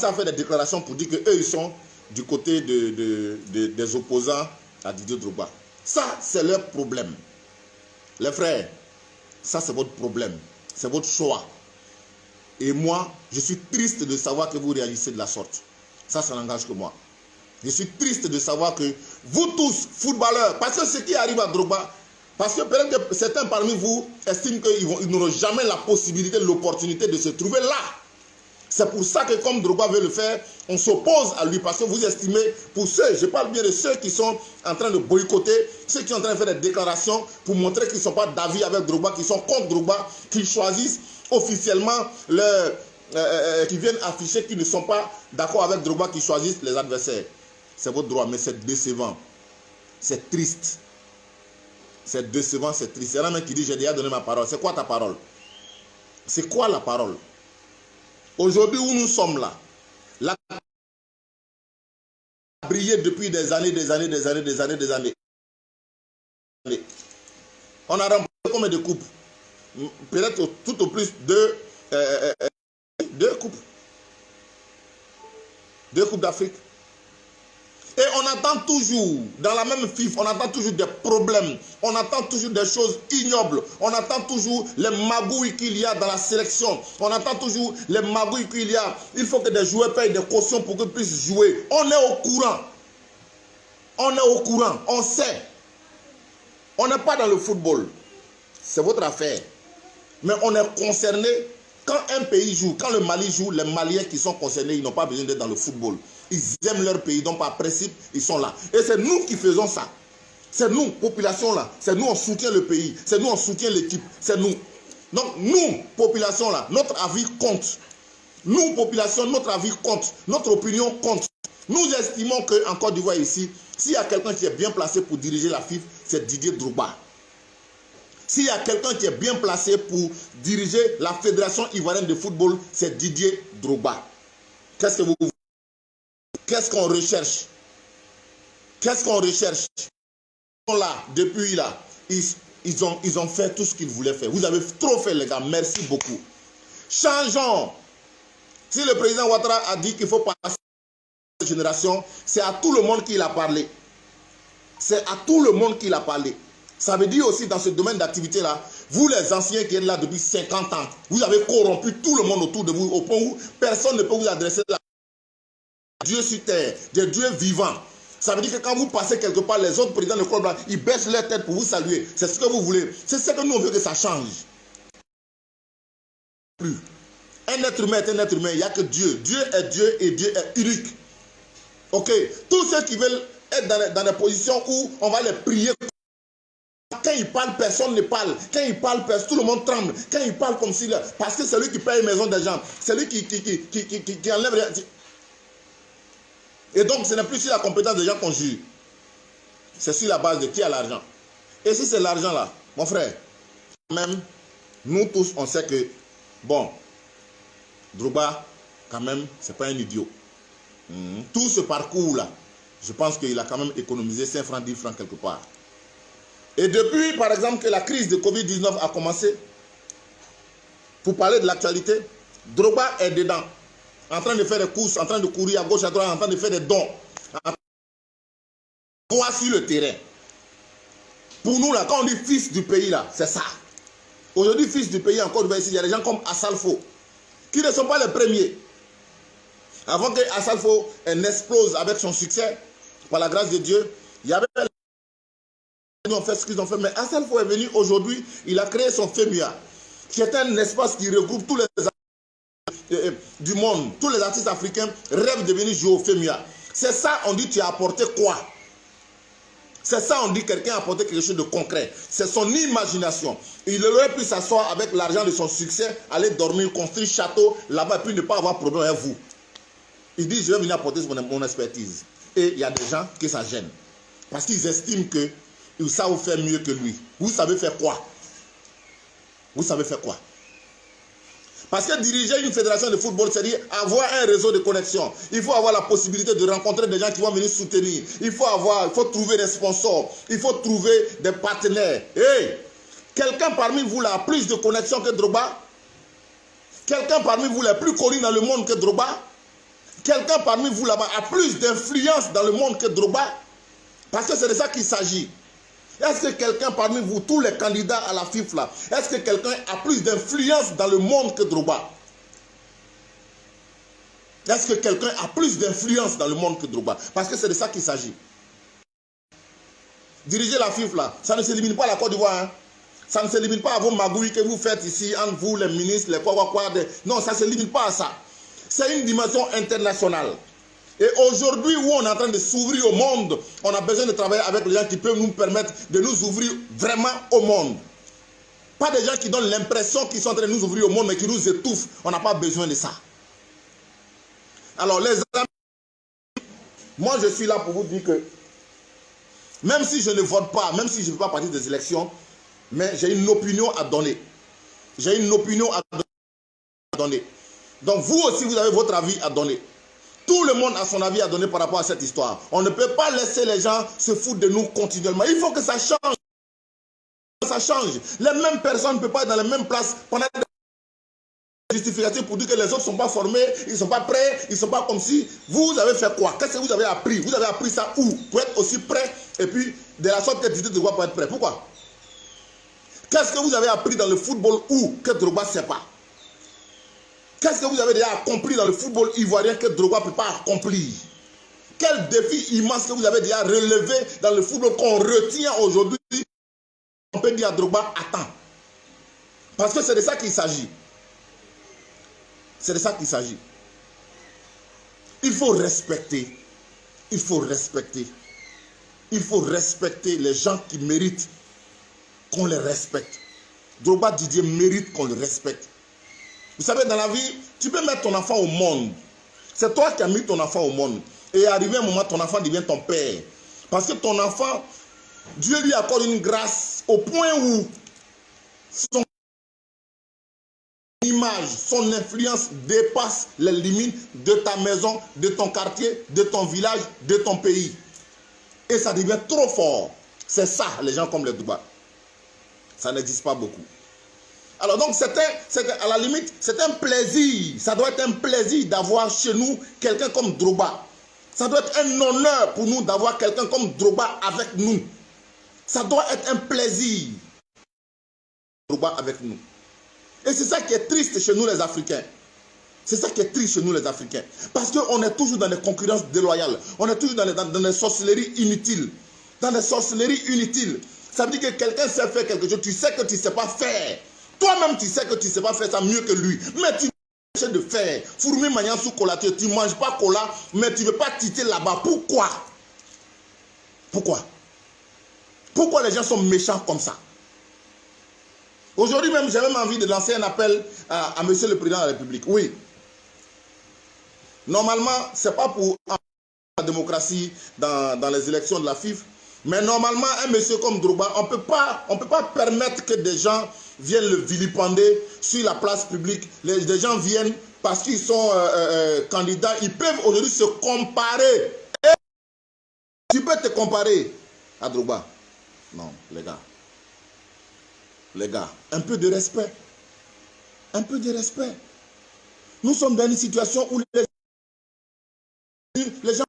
à faire des déclarations pour dire qu'eux, ils sont du côté des opposants à Didier Drogba. Ça, c'est leur problème. Les frères, ça, c'est votre problème. C'est votre choix. Et moi, je suis triste de savoir que vous réagissez de la sorte. Ça n'engage que moi. Je suis triste de savoir que vous tous, footballeurs, parce que ce qui arrive à Drogba, parce que peut-être que certains parmi vous estiment qu'ils n'auront jamais la possibilité, l'opportunité de se trouver là. C'est pour ça que comme Drogba veut le faire, on s'oppose à lui parce que vous estimez, pour ceux, je parle bien de ceux qui sont en train de boycotter, ceux qui sont en train de faire des déclarations pour montrer qu'ils ne sont pas d'avis avec Drogba, qu'ils sont contre Drogba, qu'ils choisissent officiellement, qui viennent afficher qu'ils ne sont pas d'accord avec Drogba, qui choisissent les adversaires. C'est votre droit, mais c'est décevant. C'est triste. C'est décevant, c'est triste. Il y en a même qui dit, j'ai déjà donné ma parole. C'est quoi ta parole? C'est quoi la parole? Aujourd'hui où nous sommes là, la a brillé depuis des années. On a remporté combien de coupes? Peut-être tout au plus deux coupes. 2 coupes d'Afrique. Et on attend toujours, dans la même FIF, on attend toujours des problèmes, on attend toujours des choses ignobles, on attend toujours les magouilles qu'il y a dans la sélection, on attend toujours les magouilles qu'il y a. Il faut que des joueurs payent des cautions pour qu'ils puissent jouer. On est au courant. On est au courant, on sait. On n'est pas dans le football. C'est votre affaire. Mais on est concerné. Quand un pays joue, quand le Mali joue, les Maliens qui sont concernés, ils n'ont pas besoin d'être dans le football. Ils aiment leur pays, donc par principe, ils sont là. Et c'est nous qui faisons ça. C'est nous, population là. C'est nous, on soutient le pays. C'est nous, on soutient l'équipe. C'est nous. Donc nous, population là, notre avis compte. Nous, population, notre avis compte. Notre opinion compte. Nous estimons qu'en Côte d'Ivoire ici, s'il y a quelqu'un qui est bien placé pour diriger la FIF, c'est Didier Drogba. S'il y a quelqu'un qui est bien placé pour diriger la Fédération ivoirienne de football, c'est Didier Drogba. Qu'est-ce que vous voulez? Qu'est-ce qu'on recherche? Qu'est-ce qu'on recherche? Là, depuis là, ils ont fait tout ce qu'ils voulaient faire. Vous avez trop fait, les gars. Merci beaucoup. Changeons. Si le président Ouattara a dit qu'il faut passer à cette génération, c'est à tout le monde qu'il a parlé. C'est à tout le monde qu'il a parlé. Ça veut dire aussi dans ce domaine d'activité-là, vous les anciens qui êtes là depuis 50 ans, vous avez corrompu tout le monde autour de vous, au point où personne ne peut vous adresser là. Dieu sur terre, des dieux vivants. Ça veut dire que quand vous passez quelque part, les autres présidents de club, ils baissent leur tête pour vous saluer. C'est ce que vous voulez. C'est ce que nous on veut que ça change. Plus. Un être humain est un être humain, il n'y a que Dieu. Dieu est Dieu et Dieu est unique. Ok. Tous ceux qui veulent être dans des positions où on va les prier. Quand il parle, personne ne parle. Quand il parle, tout le monde tremble. Quand il parle comme s'il... Parce que c'est lui qui paye une maison des gens. C'est lui qui enlève... Et donc, ce n'est plus sur la compétence des gens qu'on juge. C'est sur la base de qui a l'argent. Et si c'est l'argent là, mon frère, même, nous tous, on sait que, bon, Drogba, quand même, c'est pas un idiot. Tout ce parcours-là, je pense qu'il a quand même économisé 5 francs, 10 francs quelque part. Et depuis, par exemple, que la crise de Covid-19 a commencé, pour parler de l'actualité, Drogba est dedans. En train de faire des courses, en train de courir à gauche, à droite, en train de faire des dons. Voir sur le terrain. Pour nous, là, quand on dit fils du pays, là, c'est ça. Aujourd'hui, fils du pays, encore ici, il y a des gens comme Assalfo, qui ne sont pas les premiers. Avant que Assalfo n'explose avec son succès, par la grâce de Dieu, il y avait... Ils ont fait ce qu'ils ont fait, mais Assalfo est venu aujourd'hui, il a créé son FEMUA, qui est un espace qui regroupe tous les artistes du monde. Tous les artistes africains rêvent de venir jouer au FEMUA. C'est ça, on dit, tu as apporté quoi? C'est ça, on dit, quelqu'un a apporté quelque chose de concret. C'est son imagination. Il aurait pu s'asseoir avec l'argent de son succès, aller dormir, construire château là-bas, et puis ne pas avoir de problème avec vous. Il dit, je vais venir apporter mon expertise. Et il y a des gens qui ça gêne. Parce qu'ils estiment que ils savent faire mieux que lui. Vous savez faire quoi? Vous savez faire quoi? Parce que diriger une fédération de football, c'est-à-dire avoir un réseau de connexion. Il faut avoir la possibilité de rencontrer des gens qui vont venir soutenir. Il faut trouver des sponsors. Il faut trouver des partenaires. Hey, quelqu'un parmi vous là a plus de connexions que Drogba? Quelqu'un parmi vous là est plus connu dans le monde que Drogba? Quelqu'un parmi vous là-bas a plus d'influence dans le monde que Drogba? Parce que c'est de ça qu'il s'agit. Est-ce que quelqu'un parmi vous, tous les candidats à la FIFA là, est-ce que quelqu'un a plus d'influence dans le monde que Drogba? Est-ce que quelqu'un a plus d'influence dans le monde que Drogba? Parce que c'est de ça qu'il s'agit. Diriger la FIFA là, ça ne s'élimine pas à la Côte d'Ivoire. Hein? Ça ne s'élimine pas à vos magouilles que vous faites ici, entre vous, les ministres, les quoi. Non, ça ne s'élimine pas à ça. C'est une dimension internationale. Et aujourd'hui, où on est en train de s'ouvrir au monde, on a besoin de travailler avec les gens qui peuvent nous permettre de nous ouvrir vraiment au monde. Pas des gens qui donnent l'impression qu'ils sont en train de nous ouvrir au monde, mais qui nous étouffent. On n'a pas besoin de ça. Alors, les amis, moi, je suis là pour vous dire que même si je ne vote pas, même si je ne fais pas partie des élections, mais j'ai une opinion à donner. J'ai une opinion à donner. Donc, vous aussi, vous avez votre avis à donner. Tout le monde a son avis à donner par rapport à cette histoire. On ne peut pas laisser les gens se foutre de nous continuellement. Il faut que ça change. Ça change. Les mêmes personnes ne peuvent pas être dans les mêmes places pendant des justifications pour dire que les autres ne sont pas formés, ils ne sont pas prêts, ils ne sont pas comme si. Vous avez fait quoi? Qu'est-ce que vous avez appris? Vous avez appris ça où? Pour être aussi prêt et puis de la sorte que tu dois pour être prêt. Pourquoi? Qu'est-ce que vous avez appris dans le football où que Drogba ne sait pas? Qu'est-ce que vous avez déjà accompli dans le football ivoirien que Drogba ne peut pas accomplir? Quel défi immense que vous avez déjà relevé dans le football qu'on retient aujourd'hui? On peut dire à Drogba, attends. Parce que c'est de ça qu'il s'agit. C'est de ça qu'il s'agit. Il faut respecter. Il faut respecter. Il faut respecter les gens qui méritent qu'on les respecte. Drogba Didier mérite qu'on le respecte. Vous savez, dans la vie, tu peux mettre ton enfant au monde. C'est toi qui as mis ton enfant au monde. Et arrivé un moment, ton enfant devient ton père. Parce que ton enfant, Dieu lui accorde une grâce au point où son image, son influence dépasse les limites de ta maison, de ton quartier, de ton village, de ton pays. Et ça devient trop fort. C'est ça, les gens comme les Drogba. Ça n'existe pas beaucoup. Alors donc, à la limite, c'est un plaisir. Ça doit être un plaisir d'avoir chez nous quelqu'un comme Drogba. Ça doit être un honneur pour nous d'avoir quelqu'un comme Drogba avec nous. Ça doit être un plaisir. Drogba avec nous. Et c'est ça qui est triste chez nous les Africains. C'est ça qui est triste chez nous les Africains. Parce qu'on est toujours dans des concurrences déloyales. On est toujours dans des sorcelleries inutiles. Dans des sorcelleries inutiles. Ça veut dire que quelqu'un sait faire quelque chose. Tu sais que tu ne sais pas faire. Toi-même, tu sais que tu ne sais pas faire ça mieux que lui. Mais tu essaies de faire. Fourmi maniant sous cola. Tu ne manges pas cola, mais tu ne veux pas titer là-bas. Pourquoi? Pourquoi? Pourquoi les gens sont méchants comme ça? Aujourd'hui même, j'ai même envie de lancer un appel à Monsieur le Président de la République. Oui. Normalement, ce n'est pas pour la démocratie dans les élections de la FIFA. Mais normalement, un monsieur comme Drogba, on ne peut pas permettre que des gens viennent le vilipender sur la place publique. Des gens viennent parce qu'ils sont candidats. Ils peuvent aujourd'hui se comparer. Et tu peux te comparer à Drogba. Non, les gars. Les gars, un peu de respect. Un peu de respect. Nous sommes dans une situation où les gens